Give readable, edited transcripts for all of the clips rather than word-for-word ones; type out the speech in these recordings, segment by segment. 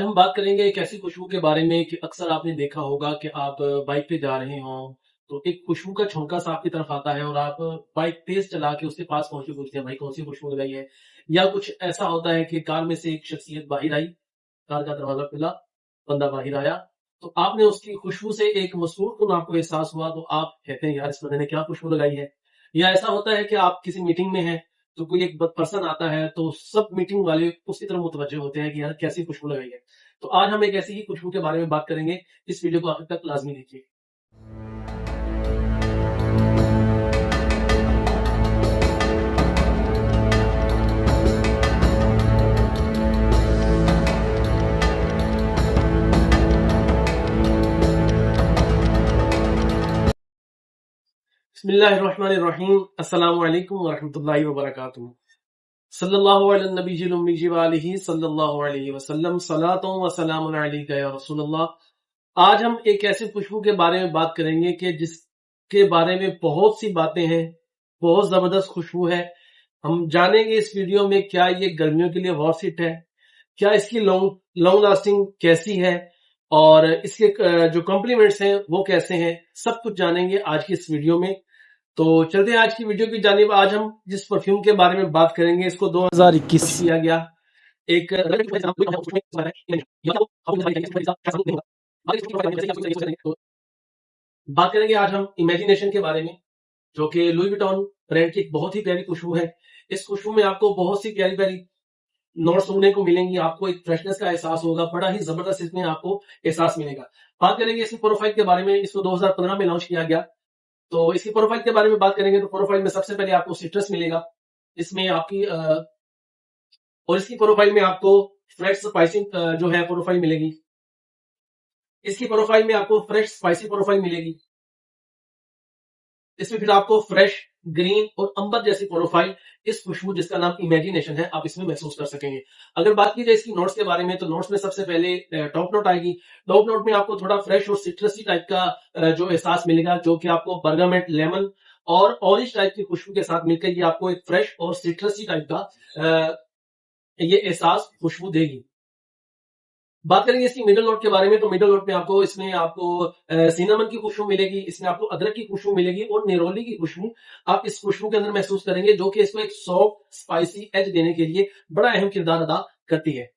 हम बात करेंगे एक ऐसी खुशबू के बारे में कि अक्सर आपने देखा होगा कि आप बाइक पे जा रहे हों तो एक खुशबू का झोंका सा आपकी तरफ आता है और आप बाइक तेज चला के उसके पास पहुंच के पूछते हैं भाई कौन सी खुशबू लगाई है। या कुछ ऐसा होता है कि कार में से एक शख्सियत बाहर आई, कार का दरवाजा खुला, बंदा बाहर आया, तो आपने उसकी खुशबू से एक मसरूर आपको एहसास हुआ तो आप कहते हैं यार इस बंदे ने क्या खुशबू लगाई है। या ऐसा होता है कि आप किसी मीटिंग में हैं तो कोई एक पर्सन आता है तो सब मीटिंग वाले उसी तरह मुतवज्जे होते हैं कि यार कैसी खुशबू लगाई है। तो आज हम एक ऐसी ही खुशबू के बारे में बात करेंगे। इस वीडियो को आखिर तक लाजमी देखिए। बिस्मिल्लाहिर्रहमानिर्रहीम। अस्सलामु अलैकुम वरहमतुल्लाहि वबरकातुहू। सल्लल्लाहु अला नबीजिल उम्मी व आलिहि सल्लल्लाहु अलैहि वसल्लम। सलातुन व सलामुन अलैका या रसूलल्लाह। आज हम एक ऐसी खुशबू के बारे में बात करेंगे कि जिसके बारे में बहुत सी बातें हैं, बहुत जबरदस्त खुशबू है। हम जानेंगे इस वीडियो में क्या ये गर्मियों के लिए वर्थ इट है, क्या इसकी लॉन्ग लास्टिंग कैसी है और इसके जो कॉम्प्लीमेंट्स हैं वो कैसे हैं, सब कुछ जानेंगे आज की इस वीडियो में। तो चलते हैं आज की वीडियो की जानिब। आज हम जिस परफ्यूम के बारे में बात करेंगे इसको 2021 किया गया। एक बात करेंगे आज हम इमेजिनेशन के बारे में, जो कि लुई विटॉन ब्रांड की एक बहुत ही प्यारी खुशबू है। इस खुशबू में आपको बहुत सी प्यारी प्यारी नोट सुनने को मिलेंगी, आपको एक फ्रेशनेस का एहसास होगा, बड़ा ही जबरदस्त इसमें आपको एहसास मिलेगा। बात करेंगे इसकी प्रोफाइल के बारे में। इसको 2015 में लॉन्च किया गया। तो इसकी प्रोफाइल के बारे में बात करेंगे तो प्रोफाइल में सबसे पहले आपको सिट्रस मिलेगा इसमें आपकी और इसकी प्रोफाइल में आपको फ्रेश स्पाइसी जो है प्रोफाइल मिलेगी। इसकी प्रोफाइल में आपको फ्रेश स्पाइसी प्रोफाइल मिलेगी। इसमें फिर आपको फ्रेश ग्रीन और अंबर जैसी प्रोफाइल, इस खुशबू जिसका नाम इमेजिनेशन है, आप इसमें महसूस कर सकेंगे। अगर बात की जाए इसकी नोट्स के बारे में तो नोट्स में सबसे पहले टॉप नोट आएगी। टॉप नोट में आपको थोड़ा फ्रेश और सिट्रसी टाइप का जो एहसास मिलेगा, जो कि आपको बर्गामेंट, लेमन और ऑरेंज टाइप की खुशबू के साथ मिलकर ये आपको एक फ्रेश और सिट्रसी टाइप का ये एहसास खुशबू देगी। बात करेंगे इसकी मिडल नोट के बारे में तो मिडल नोट में आपको सिनेमन की खुशबू मिलेगी, इसमें आपको अदरक की खुशबू मिलेगी और निरोली की खुशबू आप इस खुशबू के अंदर महसूस करेंगे, जो कि इसको एक सॉफ्ट स्पाइसी एज देने के लिए बड़ा अहम किरदार अदा करती है।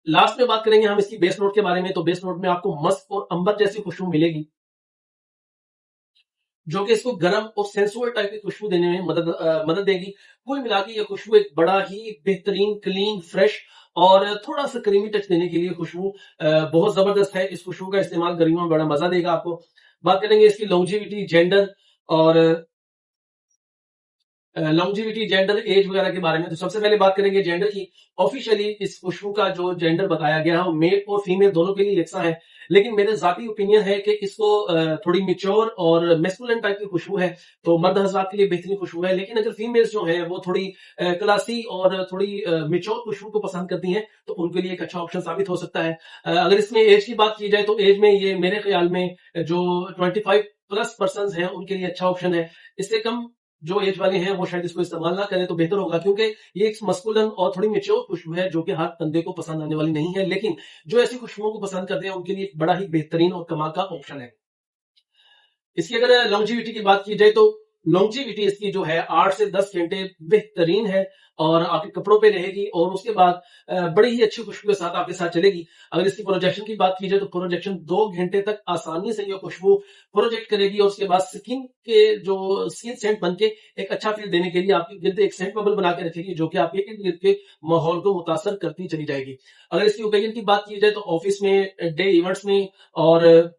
लास्ट में बात करेंगे हम इसकी बेस नोट के बारे में तो बेस नोट में आपको मस्क और अंबर जैसी खुशबू मिलेगी, जो कि इसको गर्म और सेंसुअल टाइप की खुशबू देने में मदद देगी। कुल मिला के ये खुशबू एक बड़ा ही बेहतरीन, क्लीन, फ्रेश और थोड़ा सा क्रीमी टच देने के लिए खुशबू बहुत जबरदस्त है। इस खुशबू का इस्तेमाल गर्मियों में बड़ा मजा देगा आपको। बात करेंगे इसकी लॉन्जिविटी, जेंडर और लॉन्जिविटी, जेंडर, एज वगैरह के बारे में। तो सबसे पहले बात करेंगे जेंडर की। ऑफिशियली इस खुशबू का जो जेंडर बताया गया है मेल और फीमेल दोनों के लिए यकसा है, लेकिन मेरे जाती ओपिनियन है कि इसको थोड़ी मिच्योर और मेस्कुलिन टाइप की खुशबू है तो मर्द हजरात के लिए बेहतरीन खुशबू है। लेकिन अगर फीमेल्स जो है वो थोड़ी क्लासी और थोड़ी मिच्योर खुशबू को पसंद करती हैं तो उनके लिए एक अच्छा ऑप्शन साबित हो सकता है। अगर इसमें एज की बात की जाए तो एज में ये मेरे ख्याल में जो 25 प्लस पर्सन हैं उनके लिए अच्छा ऑप्शन है। इससे कम जो एज वाले हैं वो शायद इसको इस्तेमाल ना करें तो बेहतर होगा, क्योंकि ये एक मस्कुलन और थोड़ी मेच्योर खुशबू है जो कि हर बंदे को पसंद आने वाली नहीं है, लेकिन जो ऐसी खुशबुओं को पसंद करते हैं उनके लिए एक बड़ा ही बेहतरीन और कमाल का ऑप्शन है। इसकी अगर लॉन्जिविटी की बात की जाए तो लॉन्जिविटी इसकी जो है 8 से 10 घंटे बेहतरीन है और आपके कपड़ों पे रहेगी और उसके बाद बड़ी ही अच्छी खुशबू के साथ आपके साथ चलेगी। अगर इसकी प्रोजेक्शन की बात की जाए तो प्रोजेक्शन 2 घंटे तक आसानी से ये खुशबू प्रोजेक्ट करेगी और उसके बाद स्किन सेंट बन के एक अच्छा फील देने के लिए आपके गिर्द एक सेंट बबल बना के रखेगी, जो कि आपके इर्द गिर्द के माहौल को मुतासर करती चली जाएगी। अगर इसकी ओकेजन की बात की जाए तो ऑफिस में, डे इवेंट्स में और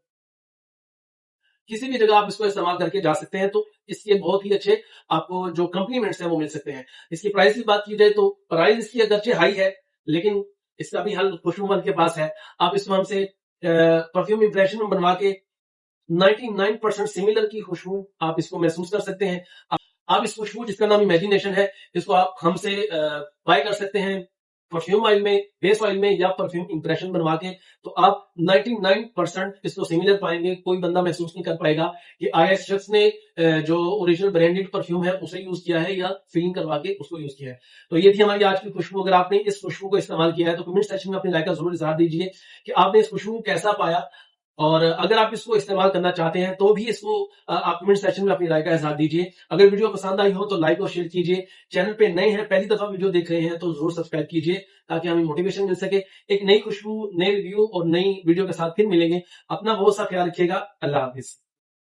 किसी भी जगह आप इसको इस्तेमाल करके जा सकते हैं, तो इसके बहुत ही अच्छे आपको जो कॉम्प्लीमेंट्स हैं वो मिल सकते हैं। इसकी प्राइस की बात की जाए तो प्राइस इसकी अगरचे हाई है, लेकिन इसका भी हल खुशबू के पास है। आप इसको हमसे परफ्यूम इंप्रेशन में बनवा के 99% सिमिलर की खुशबू आप इसको महसूस कर सकते हैं। आप इस खुशबू जिसका नाम इमेजिनेशन है, इसको आप हमसे बाय कर सकते हैं परफ्यूम ऑयल में, बेस ऑयल में या परफ्यूम इंप्रेशन बनवा के, तो आप 99% इसको सिमिलर पाएंगे। कोई बंदा महसूस नहीं कर पाएगा कि आईएस शख्स ने जो ओरिजिनल ब्रांडेड परफ्यूम है उसे यूज किया है या फिलिंग करवा के उसको यूज किया है। तो ये थी हमारी आज की खुशबू। अगर आपने इस खुशबू को इस्तेमाल किया है तो कमेंट सेक्शन में अपनी राय का जरूर इजहार दीजिए कि आपने इस खुशबू को कैसा पाया, और अगर आप इसको इस्तेमाल करना चाहते हैं तो भी इसको आप कमेंट सेक्शन में अपनी राय का इजहार दीजिए। अगर वीडियो पसंद आई हो तो लाइक और शेयर कीजिए। चैनल पे नए हैं, पहली दफा वीडियो देख रहे हैं तो जरूर सब्सक्राइब कीजिए ताकि हमें मोटिवेशन मिल सके। एक नई खुशबू, नए रिव्यू और नई वीडियो के साथ फिर मिलेंगे। अपना बहुत सा ख्याल रखिएगा। अल्लाह हाफिज।